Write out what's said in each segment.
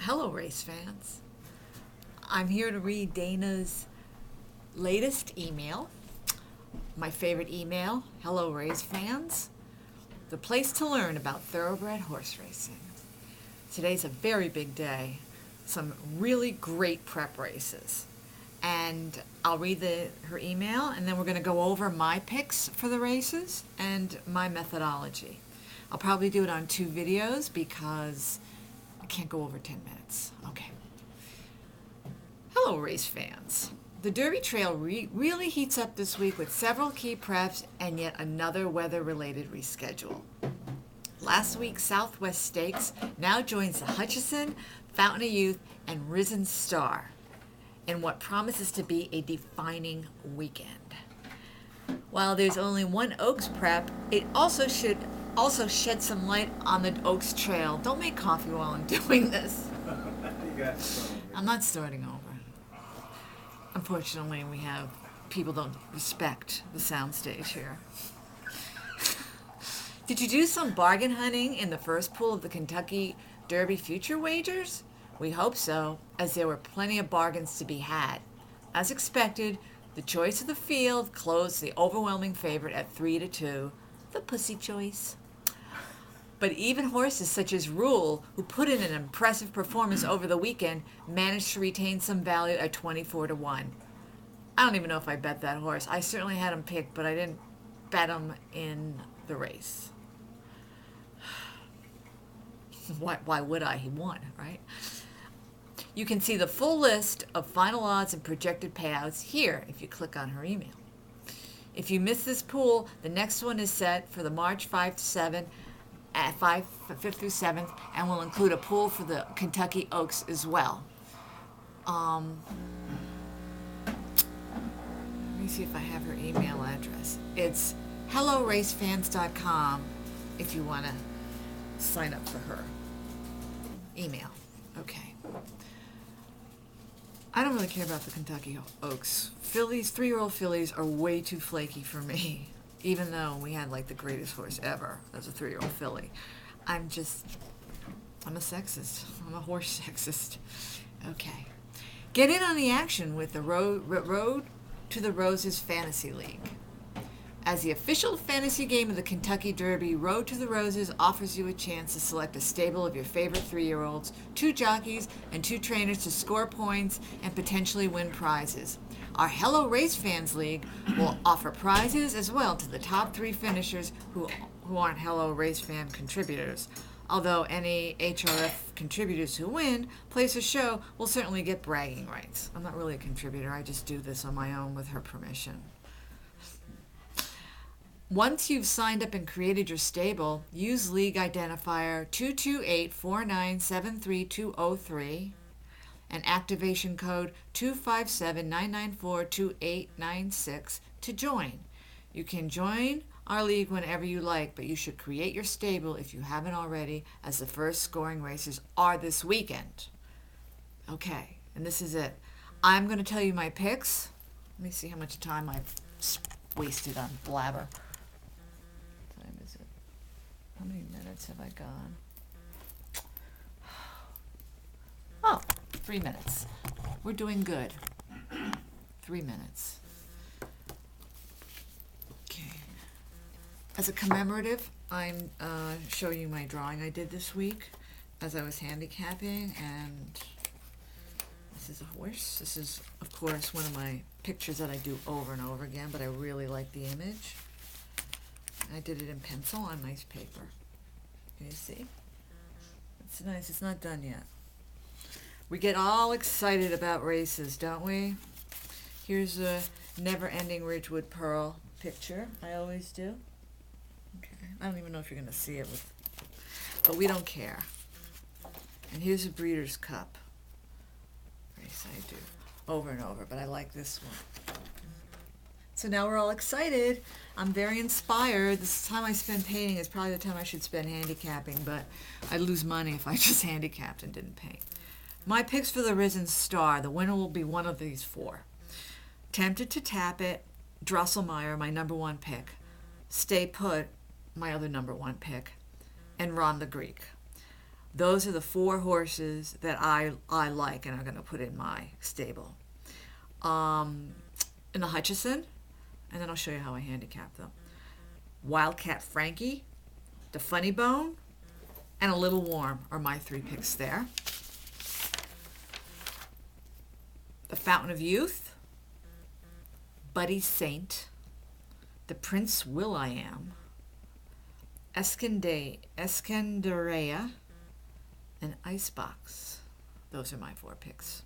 Hello, race fans. I'm here to read Dana's latest email. My favorite email, hello, race fans. The place to learn about thoroughbred horse racing. Today's a very big day. Some really great prep races. And I'll read her email, and then we're going to go over my picks for the races and my methodology. I'll probably do it on 2 videos because I can't go over 10 minutes. Okay. Hello, race fans. The Derby Trail really heats up this week with several key preps and yet another weather-related reschedule. Last week's Southwest Stakes now joins the Hutchison, Fountain of Youth, and Risen Star in what promises to be a defining weekend. While there's only one Oaks prep, it also should shed some light on the Oaks Trail. Don't make coffee while I'm doing this. I'm not starting over. Unfortunately, we have people don't respect the soundstage here. Did you do some bargain hunting in the first pool of the Kentucky Derby future wagers? We hope so, as there were plenty of bargains to be had. As expected, the choice of the field closed the overwhelming favorite at 3-2, the pussy choice. But even horses such as Rule, who put in an impressive performance over the weekend, managed to retain some value at 24-1. I don't even know if I bet that horse. I certainly had him picked, but I didn't bet him in the race. Why would I? He won, right? You can see the full list of final odds and projected payouts here if you click on her email. If you miss this pool, the next one is set for the March 5th through 7th, and will include a pool for the Kentucky Oaks as well. Let me see if I have her email address. It's helloracefans.com if you want to sign up for her email. Okay. I don't really care about the Kentucky Oaks. 3-year-old fillies are way too flaky for me. Even though we had like the greatest horse ever as a 3-year-old filly. I'm a sexist. I'm a horse sexist. Okay. Get in on the action with the Road to the Roses Fantasy League. As the official fantasy game of the Kentucky Derby, Road to the Roses offers you a chance to select a stable of your favorite 3-year-olds, 2 jockeys, and 2 trainers to score points and potentially win prizes. Our Hello Race Fans League will offer prizes as well to the top 3 finishers who aren't Hello Race Fan contributors. Although any HRF contributors who win, place, or show will certainly get bragging rights. I'm not really a contributor. I just do this on my own with her permission. Once you've signed up and created your stable, use league identifier 22849732203 and activation code 257-994-2896 to join. You can join our league whenever you like, but you should create your stable if you haven't already, as the first scoring races are this weekend. Okay, and this is it. I'm going to tell you my picks. Let me see how much time I've wasted on blabber. What time is it? How many minutes have I gone? Oh, 3 minutes. We're doing good. 3 minutes. Okay. As a commemorative, I'm showing you my drawing I did this week as I was handicapping, and this is a horse. This is, of course, one of my pictures that I do over and over again, but I really like the image. I did it in pencil on nice paper. Can you see? It's nice. It's not done yet. We get all excited about races, don't we? Here's a never-ending Ridgewood Pearl picture. I always do. Okay. I don't even know if you're going to see it, but we don't care. And here's a Breeders' Cup race I do over and over, but I like this one. So now we're all excited. I'm very inspired. This time I spend painting is probably the time I should spend handicapping, but I'd lose money if I just handicapped and didn't paint. My picks for the Risen Star. The winner will be one of these 4. Tempted to Tap It, Drosselmeyer, my number 1 pick. Stay Put, my other number 1 pick. And Ron the Greek. Those are the 4 horses that I like and I'm going to put in my stable. In the Hutchison, and then I'll show you how I handicap them. Wildcat Frankie, the Funny Bone, and a Little Warm are my 3 picks there. The Fountain of Youth, Buddy Saint, the Prince Will.I.Am, Escandarea, and Icebox. Those are my 4 picks.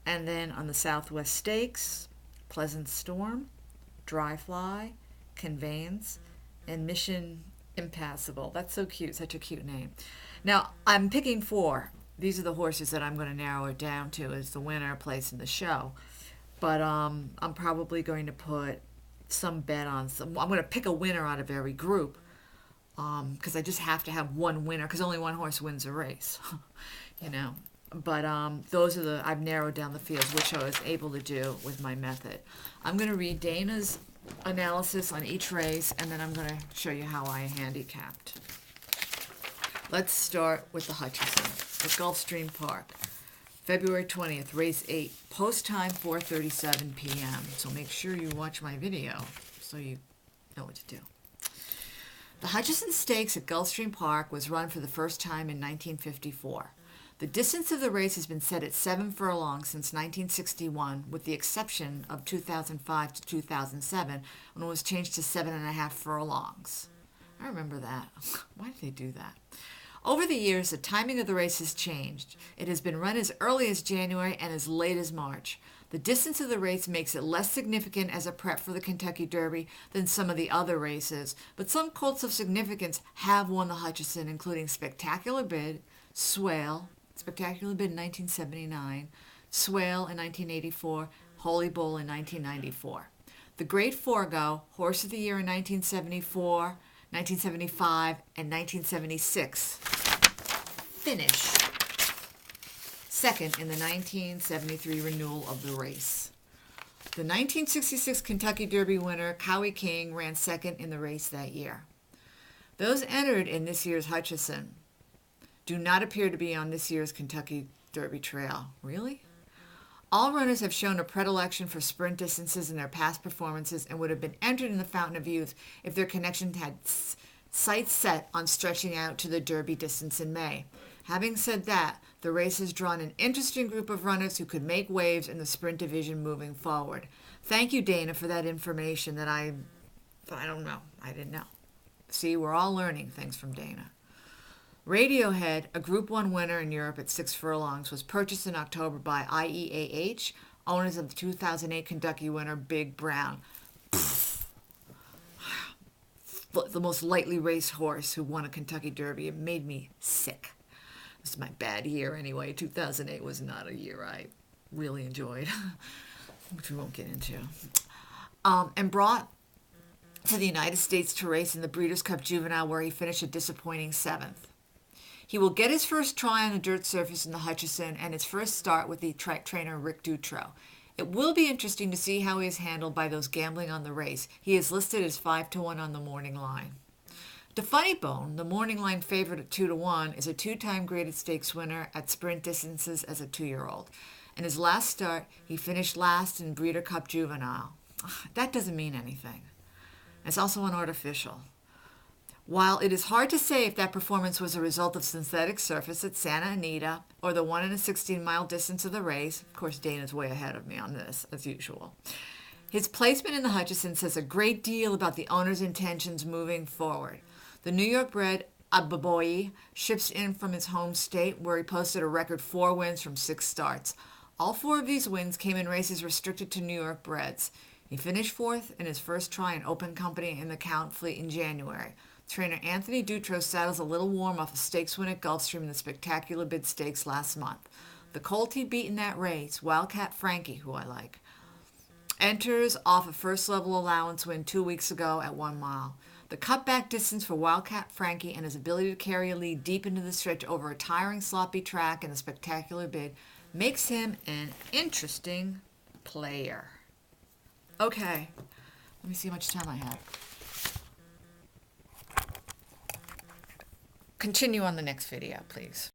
And then on the Southwest Stakes, Pleasant Storm, Dry Fly, Conveyance, and Mission Impassable. That's so cute, such a cute name. Now, I'm picking 4. These are the horses that I'm going to narrow it down to as the winner place in the show. But I'm probably going to put some bet on some. I'm going to pick a winner out of every group because I just have to have one winner because only one horse wins a race, you know. But those are I've narrowed down the fields, which I was able to do with my method. I'm going to read Dana's analysis on each race, and then I'm going to show you how I handicapped. Let's start with the Hutchison at Gulfstream Park. February 20th, race 8, post time 4:37 p.m. So make sure you watch my video so you know what to do. The Hutchison Stakes at Gulfstream Park was run for the first time in 1954. The distance of the race has been set at 7 furlongs since 1961, with the exception of 2005 to 2007, when it was changed to 7.5 furlongs. I remember that. Why did they do that? Over the years, the timing of the race has changed. It has been run as early as January and as late as March. The distance of the race makes it less significant as a prep for the Kentucky Derby than some of the other races, but some colts of significance have won the Hutchison, including Spectacular Bid, Swale, Spectacular Bid in 1979, Swale in 1984, Holy Bull in 1994. The Great Forego, Horse of the Year in 1974, 1975, and 1976, finished second in the 1973 renewal of the race. The 1966 Kentucky Derby winner, Cowie King, ran second in the race that year. Those entered in this year's Hutchison do not appear to be on this year's Kentucky Derby trail. Really? All runners have shown a predilection for sprint distances in their past performances and would have been entered in the Fountain of Youth if their connection had sights set on stretching out to the Derby distance in May. Having said that, the race has drawn an interesting group of runners who could make waves in the sprint division moving forward. Thank you, Dana, for that information that I don't know. I didn't know. See, we're all learning things from Dana. Radiohead, a Group 1 winner in Europe at 6 furlongs, was purchased in October by IEAH, owners of the 2008 Kentucky winner Big Brown. The most lightly raced horse who won a Kentucky Derby. It made me sick. This is my bad year anyway. 2008 was not a year I really enjoyed, which we won't get into. And brought to the United States to race in the Breeders' Cup Juvenile, where he finished a disappointing 7th. He will get his first try on a dirt surface in the Hutchison and his first start with the trainer Rick Dutro. It will be interesting to see how he is handled by those gambling on the race. He is listed as 5-1 on the morning line. The Funny Bone, the morning line favorite at 2-1, is a 2-time graded stakes winner at sprint distances as a 2-year-old. In his last start, he finished last in Breeder Cup Juvenile. That doesn't mean anything. It's also an artificial. While it is hard to say if that performance was a result of synthetic surface at Santa Anita or the 1 16-mile distance of the race, of course Dana's way ahead of me on this, as usual. His placement in the Hutchison says a great deal about the owner's intentions moving forward. The New York-bred Ababoy ships in from his home state, where he posted a record 4 wins from 6 starts. All 4 of these wins came in races restricted to New York breds. He finished 4th in his first try in open company in the Count Fleet in January. Trainer Anthony Dutro saddles a Little Warm off a stakes win at Gulfstream in the Spectacular Bid Stakes last month. The colt he beat in that race, Wildcat Frankie, who I like, enters off a first-level allowance win 2 weeks ago at 1 mile. The cutback distance for Wildcat Frankie and his ability to carry a lead deep into the stretch over a tiring, sloppy track in the Spectacular Bid makes him an interesting player. Okay, let me see how much time I have. continue on the next video, please.